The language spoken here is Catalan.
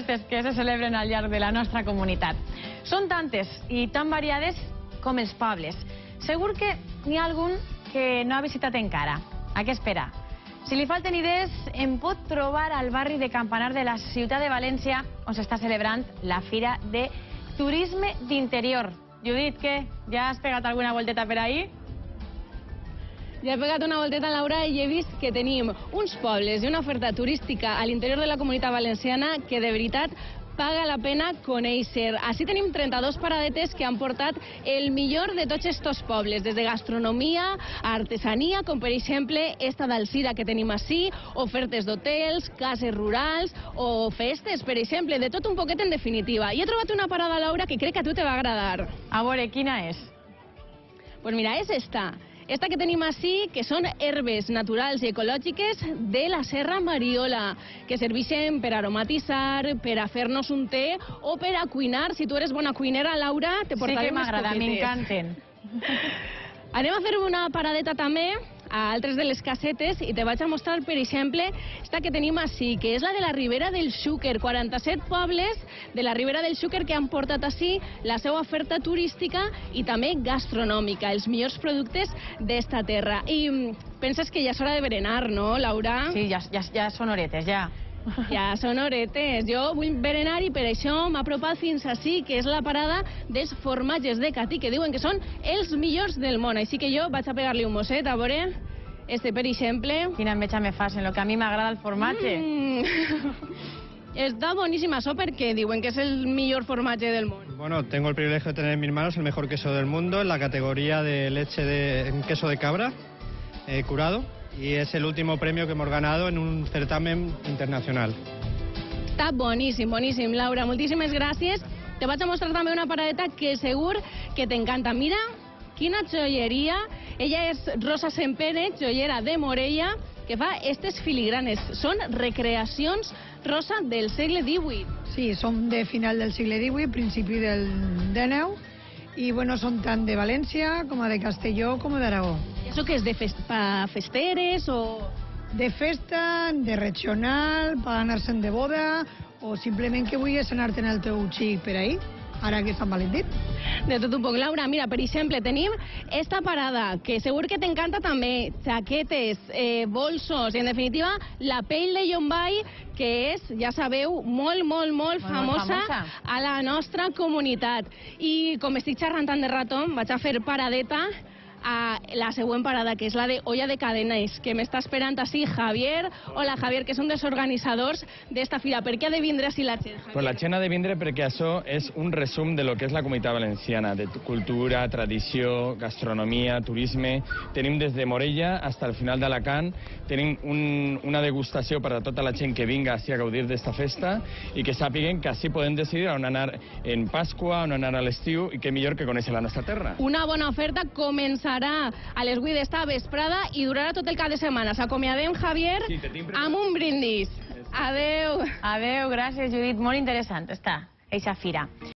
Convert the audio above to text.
festes que se celebren al llarg de la nostra comunitat. Són tantes i tan variades com els pobles. Segur que n'hi ha algun que no ha visitat encara. A què espera? Si li falten idees, em pot trobar al barri de Campanar de la ciutat de València, on s'està celebrant la Fira de Turisme d'Interior. Judit, què? Ja has pegat alguna volteta per ahí? Ja he pegat una volteta, Laura, i he vist que tenim uns pobles i una oferta turística a l'interior de la Comunitat Valenciana que de veritat paga la pena conèixer. Així tenim 32 paradetes que han portat el millor de tots estos pobles, des de gastronomia a artesania, com per exemple esta d'Alzira que tenim així, ofertes d'hotels, cases rurals o festes, per exemple, de tot un poquet en definitiva. I he trobat una parada, Laura, que crec que a tu te va agradar. A veure, quina és? Pues mira, és esta. Esta que tenim així, que són herbes naturals i ecològiques de la Serra Mariola, que serveixen per aromatitzar, per a fer-nos un té o per a cuinar. Si tu eres bona cuinera, Laura, te portaré unes copetes. Sí que m'agrada, m'encanten. Anem a fer una paradeta també a altres de les casetes i te vaig a mostrar, per exemple, esta que tenim així, que és la de la Ribera del Xúquer. 47 pobles de la Ribera del Xúquer que han portat així la seva oferta turística i també gastronòmica, els millors productes d'esta terra. I penses que ja és hora de berenar, no, Laura? Sí, ja són horetes, ja. Ja són horetes. Jo vull berenar i per això m'ha apropat fins així, que és la parada dels formatges de Catí, que diuen que són els millors del món. Així que jo vaig a pegar-li un mosset, a veure, este per exemple. Quina enveja me fas, en lo que a mi m'agrada el formatge. Està boníssim això perquè diuen que és el millor formatge del món. Bueno, tengo el privilegio de tener en mis manos el mejor queso del mundo en la categoría de leche de queso de cabra curado. Y es el último premio que hemos ganado en un certamen internacional. Està boníssim, boníssim, Laura. Moltíssimes gràcies. Te vaig a mostrar també una paradeta que segur que t'encanta. Mira quina joieria. Ella és Rosa Sempere, joiera de Morella, que fa aquestes filigranes. Són recreacions, Rosa, del segle XVIII. Sí, som de final del segle XVIII, principi del XIX, i bueno, són tant de València com de Castelló com d'Aragó. I això què és, de festeres o...? De festa, de regional, per anar-se'n de boda, o simplement que vulguis anar-te'n el teu xic per ahí, ara que és Sant Valentí. De tot un poc, Laura. Mira, per exemple, tenim esta parada, que segur que t'encanta també, jaquetes, bolsos, i en definitiva, la pell de Llombai, que és, ja sabeu, molt famosa a la nostra comunitat. I com estic xerrant tant de rato, vaig a fer paradeta a la següent parada, que és la de Olla de Cadenes, que m'està esperant així Javier. Hola, Javier, que és un dels organitzadors d'esta fira. Per què ha de vindre així la gent, Javier? Pues la gent ha de vindre perquè això és un resum de lo que és la comunitat valenciana, de cultura, tradició, gastronomia, turisme. Tenim des de Morella fins al final d'Alacant, tenim una degustació per a tota la gent que vinga així a gaudir d'esta festa i que sàpiguen que així podem decidir on anar en Pasqua, on anar a l'estiu, i que millor que conèixer la nostra terra. Una bona oferta començarà a les 8 d'esta vesprada i durarà tot el cap de setmana. S'acomiadem, Javier, amb un brindis. Adeu. Adeu, gràcies, Judit. Molt interessant està eixa fira.